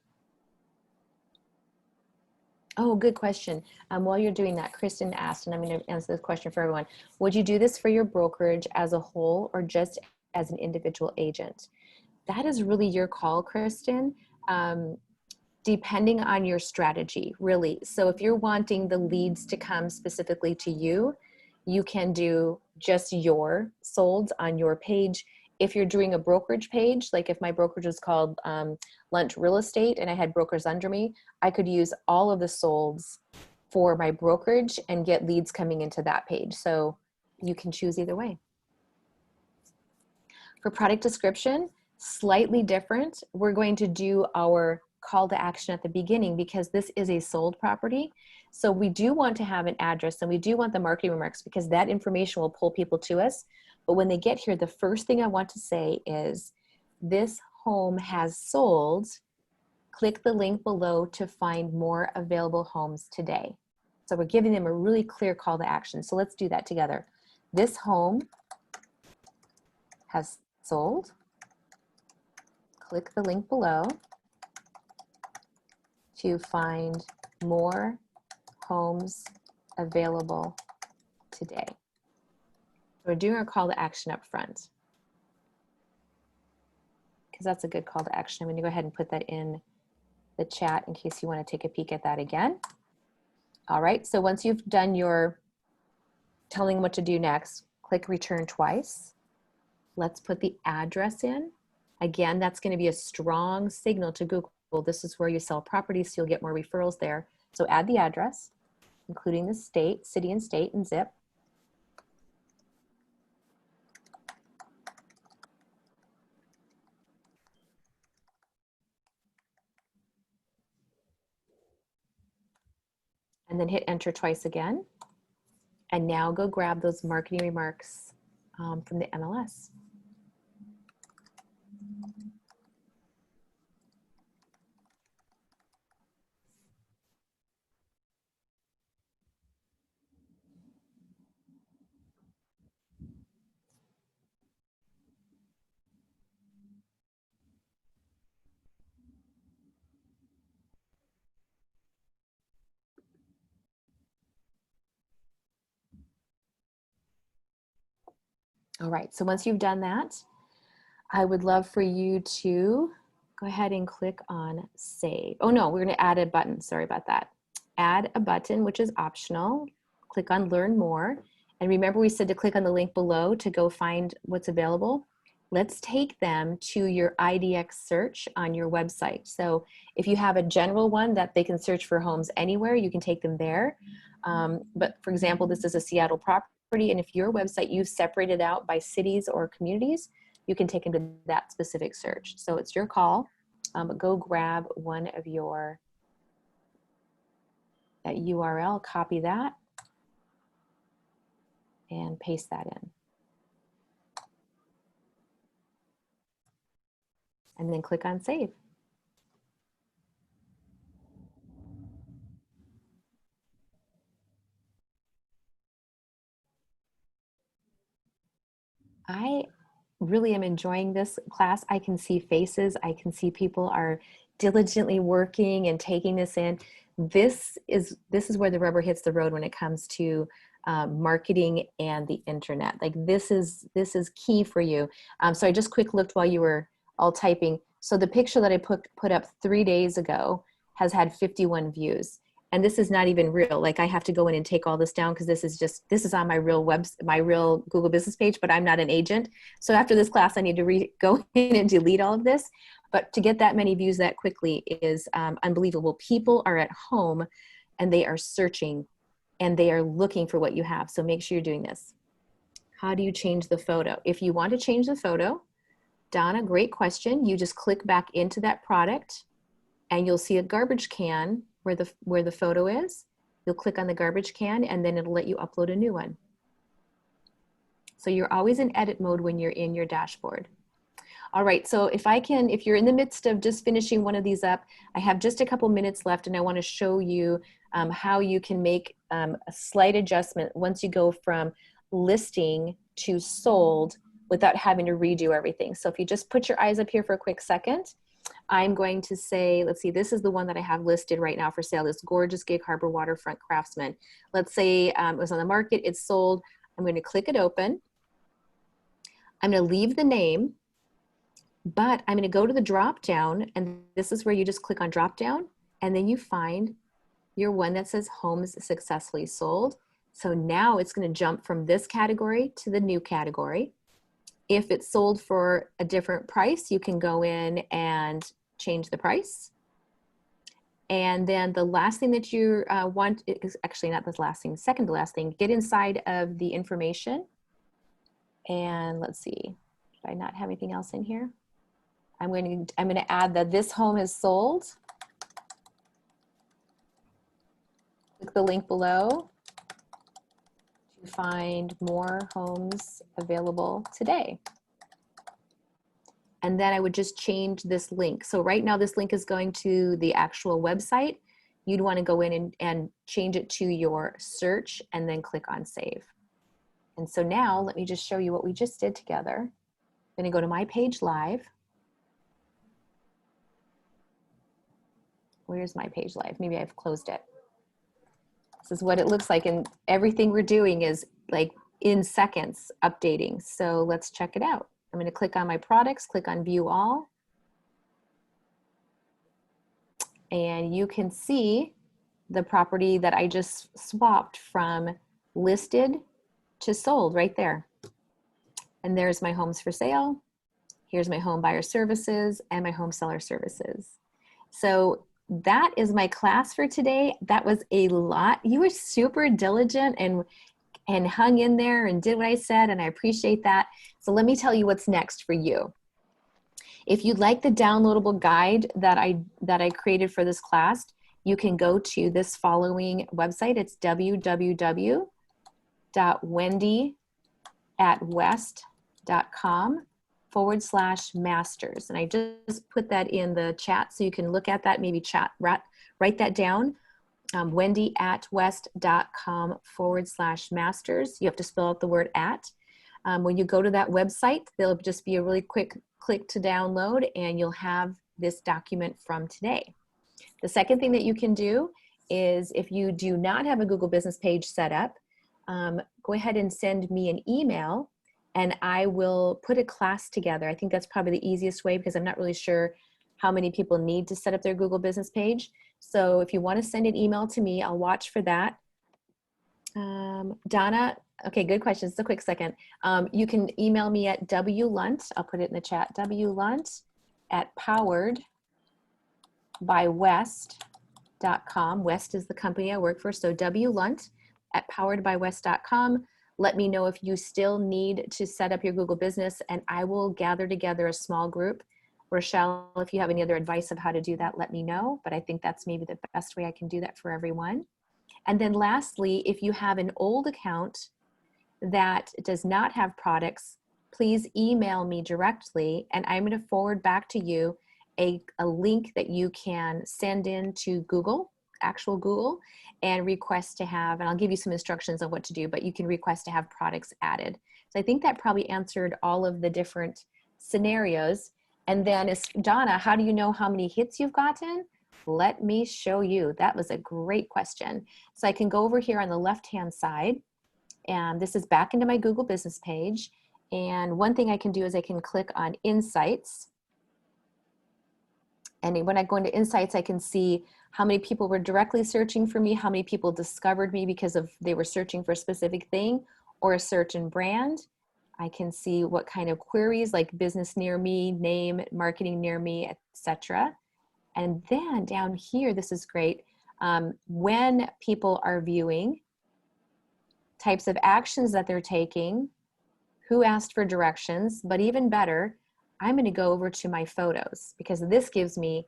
Oh, good question. While you're doing that, Kristen asked, and I'm going to answer this question for everyone. Would you do this for your brokerage as a whole or just as an individual agent? That is really your call, Kristen, depending on your strategy, really. So if you're wanting the leads to come specifically to you, you can do just your solds on your page. If you're doing a brokerage page, like if my brokerage was called Lunch Real Estate and I had brokers under me, I could use all of the solds for my brokerage and get leads coming into that page. So you can choose either way. For product description, slightly different. We're going to do our call to action at the beginning because this is a sold property. So we do want to have an address and we do want the marketing remarks because that information will pull people to us. But when they get here, the first thing I want to say is, this home has sold. Click the link below to find more available homes today. So we're giving them a really clear call to action. So let's do that together. This home has sold. Click the link below to find more homes available today. We're doing our call to action up front because that's a good call to action. I'm going to go ahead and put that in the chat in case you want to take a peek at that again. All right, so once you've done your telling what to do next, click return twice. Let's put the address in. Again, that's going to be a strong signal to Google. This is where you sell properties, so you'll get more referrals there. So add the address, including the state, city and state, and zip. And then hit enter twice again. And now go grab those marketing remarks from the MLS. All right, so once you've done that, I would love for you to go ahead and click on save. Oh no, we're gonna add a button, sorry about that. Add a button, which is optional. Click on learn more. And remember we said to click on the link below to go find what's available. Let's take them to your IDX search on your website. So if you have a general one that they can search for homes anywhere, you can take them there. But for example, this is a Seattle property. And if your website you've separated out by cities or communities, you can take them to that specific search. So it's your call. Go grab one of your, that URL, copy that, and paste that in. And then click on save. I really am enjoying this class. I can see faces. I can see people are diligently working and taking this in. This is where the rubber hits the road when it comes to marketing and the internet. Like this is key for you. So I just quick looked while you were all typing. So the picture that I put up 3 days ago has had 51 views. And this is not even real. Like I have to go in and take all this down because this is on my real my real Google business page, but I'm not an agent. So after this class, I need to go in and delete all of this. But to get that many views that quickly is unbelievable. People are at home and they are searching and they are looking for what you have. So make sure you're doing this. How do you change the photo? If you want to change the photo, Donna, great question. You just click back into that product and you'll see a garbage can where the photo is. You'll click on the garbage can and then it'll let you upload a new one. So you're always in edit mode when you're in your dashboard. All right, so if you're in the midst of just finishing one of these up, I have just a couple minutes left and I want to show you how you can make a slight adjustment once you go from listing to sold without having to redo everything. So if you just put your eyes up here for a quick second, I'm going to say, let's see, this is the one that I have listed right now for sale, this gorgeous Gig Harbor waterfront craftsman. Let's say it was on the market, it's sold. I'm going to click it open. I'm going to leave the name, but I'm going to go to the drop down, and this is where you just click on drop down, and then you find your one that says homes successfully sold. So now it's going to jump from this category to the new category. If it's sold for a different price, you can go in and change the price. And then the last thing that you want is actually not the last thing, second to last thing, get inside of the information. And let's see, did I not have anything else in here? I'm going to add that this home is sold. Click the link below to find more homes available today. And then I would just change this link. So right now this link is going to the actual website. You'd want to go in and change it to your search and then click on save. And so now let me just show you what we just did together. I'm going to go to my page live. Where's my page live? Maybe I've closed it. This is what it looks like, and everything we're doing is like in seconds updating. So let's check it out. I'm going to click on my products, click on view all. And you can see the property that I just swapped from listed to sold right there. And there's my homes for sale. Here's my home buyer services and my home seller services. So that is my class for today. That was a lot. You were super diligent and hung in there and did what I said, and I appreciate that. So let me tell you what's next for you. If you'd like the downloadable guide that I created for this class, you can go to this following website. It's www.wendy@west.com/masters. And I just put that in the chat so you can look at that, maybe write that down. wendy@west.com/masters. You have to spell out the word at. When you go to that website, there'll just be a really quick click to download, and you'll have this document from today. The second thing that you can do is, if you do not have a Google business page set up, go ahead and send me an email and I will put a class together. I think that's probably the easiest way, because I'm not really sure how many people need to set up their Google business page. So if you want to send an email to me, I'll watch for that. Donna, okay, good question. Just a quick second. You can email me at wlunt, I'll put it in the chat, wlunt@poweredbywest.com. West is the company I work for, so wlunt@poweredbywest.com. Let me know if you still need to set up your Google business, and I will gather together a small group. Rochelle, if you have any other advice of how to do that, let me know, but I think that's maybe the best way I can do that for everyone. And then lastly, if you have an old account that does not have products, please email me directly, and I'm going to forward back to you a link that you can send in to Google, actual Google, and request to have, and I'll give you some instructions on what to do, but you can request to have products added. So I think that probably answered all of the different scenarios. And then Donna, how do you know how many hits you've gotten? Let me show you. That was a great question. So I can go over here on the left-hand side, and this is back into my Google business page. And one thing I can do is I can click on Insights. And when I go into Insights, I can see how many people were directly searching for me, how many people discovered me because they were searching for a specific thing or a certain brand. I can see what kind of queries, like business near me, name, marketing near me, etc. And then down here, this is great. When people are viewing, types of actions that they're taking, who asked for directions, but even better, I'm going to go over to my photos, because this gives me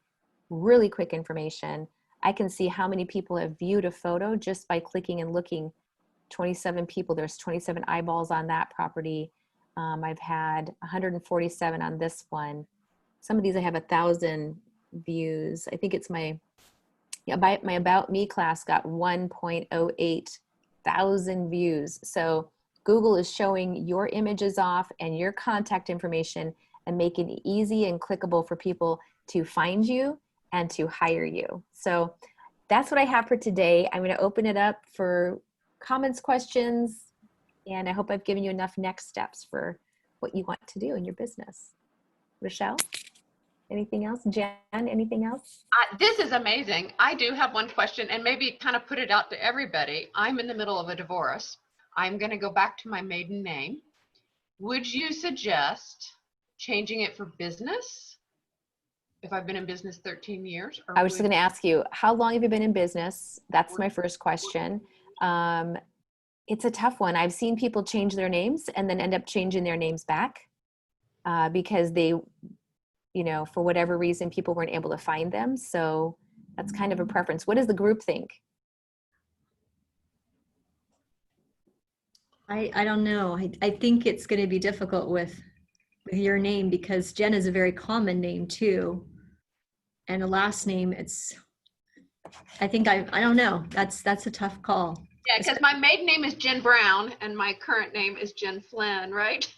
really quick information. I can see how many people have viewed a photo just by clicking and looking. 27 people, there's 27 eyeballs on that property. I've had 147 on this one. Some of these I have 1,000 views. I think it's my About Me class got 1.08 thousand views. So Google is showing your images off and your contact information and making it easy and clickable for people to find you and to hire you. So that's what I have for today. I'm going to open it up for comments, questions, and I hope I've given you enough next steps for what you want to do in your business. Rochelle, anything else? Jen, anything else? This is amazing. I do have one question, and maybe kind of put it out to everybody. I'm in the middle of a divorce. I'm going to go back to my maiden name. Would you suggest changing it for business if I've been in business 13 years? I was just going to ask you, how long have you been in business? That's my first question. It's a tough one. I've seen people change their names and then end up changing their names back because they, you know, for whatever reason, people weren't able to find them. So that's kind of a preference. What does the group think? I don't know. I think it's going to be difficult with your name because Jen is a very common name too. And a last name, I don't know. That's a tough call. Yeah, because my maiden name is Jen Brown and my current name is Jen Flynn, right?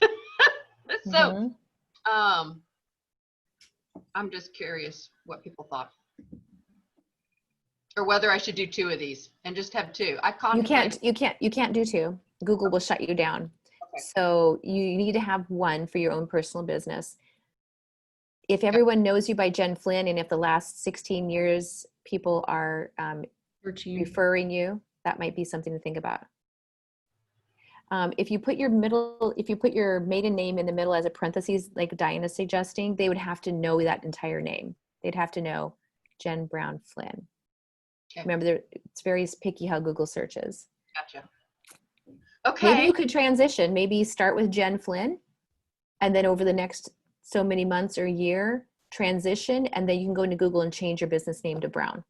So, I'm just curious what people thought. Or whether I should do two of these and just have two. You can't do two. Google will shut you down. Okay. So you need to have one for your own personal business. If everyone knows you by Jen Flynn, and if the last 16 years people are referring you, that might be something to think about. If you put your maiden name in the middle as a parentheses, like Diana's suggesting, they would have to know that entire name. They'd have to know Jen Brown Flynn. Okay. Remember, it's very picky how Google searches. Gotcha. Okay. Maybe you could transition. Maybe start with Jen Flynn, and then over the next so many months or year, transition, and then you can go into Google and change your business name to Brown.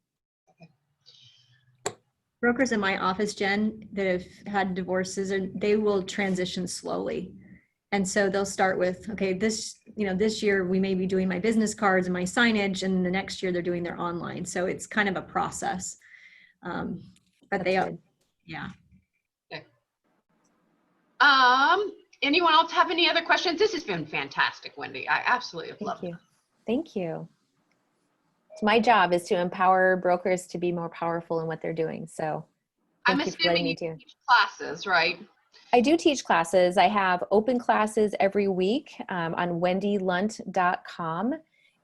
Brokers in my office, Jen, that have had divorces, they will transition slowly. And so they'll start with, okay, this year we may be doing my business cards and my signage, and the next year they're doing their online. So it's kind of a process. But yeah. Okay. Anyone else have any other questions? This has been fantastic, Wendy. I absolutely have loved it. Thank you. So my job is to empower brokers to be more powerful in what they're doing. So I'm assuming you teach classes, right? I do teach classes. I have open classes every week on wendylunt.com.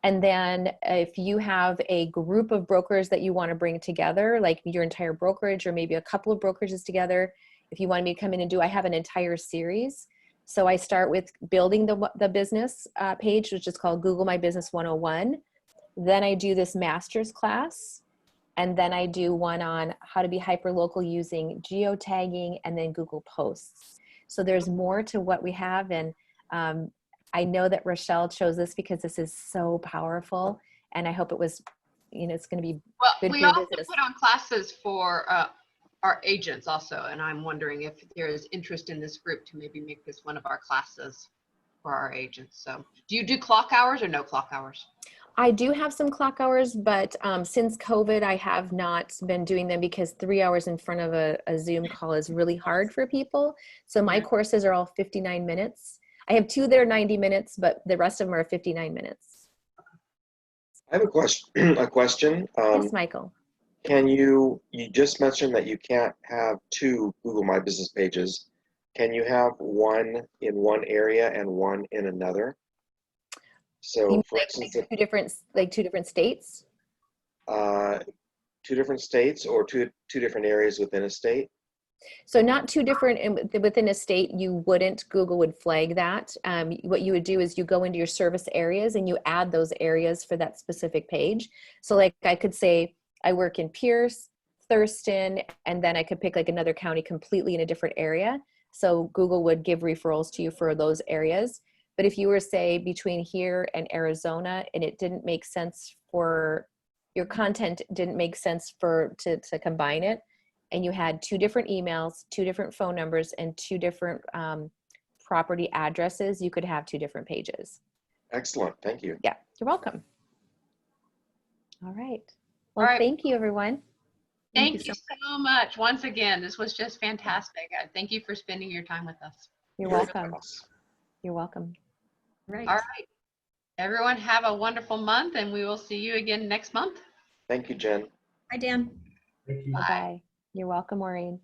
And then if you have a group of brokers that you want to bring together, like your entire brokerage or maybe a couple of brokerages together, if you want me to come in and I have an entire series. So I start with building the business page, which is called Google My Business 101. Then I do this master's class, and then I do one on how to be hyperlocal using geotagging and then Google Posts. So there's more to what we have, and I know that Rochelle chose this because this is so powerful, and I hope it was, it's going to be good for your business. We also put on classes for our agents also, and I'm wondering if there is interest in this group to maybe make this one of our classes for our agents. So do you do clock hours or no clock hours? I do have some clock hours, but since COVID, I have not been doing them because 3 hours in front of a Zoom call is really hard for people. So my courses are all 59 minutes. I have two that are 90 minutes, but the rest of them are 59 minutes. I have a question. Yes, Michael. You just mentioned that you can't have two Google My Business pages. Can you have one in one area and one in another? So, for instance, two different states. Two different states, or two different areas within a state. So not two different within a state. Google would flag that. What you would do is you go into your service areas and you add those areas for that specific page. So like I could say I work in Pierce, Thurston, and then I could pick like another county completely in a different area. So Google would give referrals to you for those areas. But if you were, say, between here and Arizona, and it didn't make sense for your content, didn't make sense to combine it, and you had two different emails, two different phone numbers, and two different property addresses, you could have 2 different pages. Excellent. Thank you. Yeah, you're welcome. All right. Well, All right. thank you, everyone. Thank you so much. Once again, this was just fantastic. Thank you for spending your time with us. You're You're welcome. welcome. You're welcome. Right. All right. Everyone have a wonderful month, and we will see you again next month. Thank you, Jen. Hi, Dan. Thank you. Bye-bye. You're welcome, Maureen.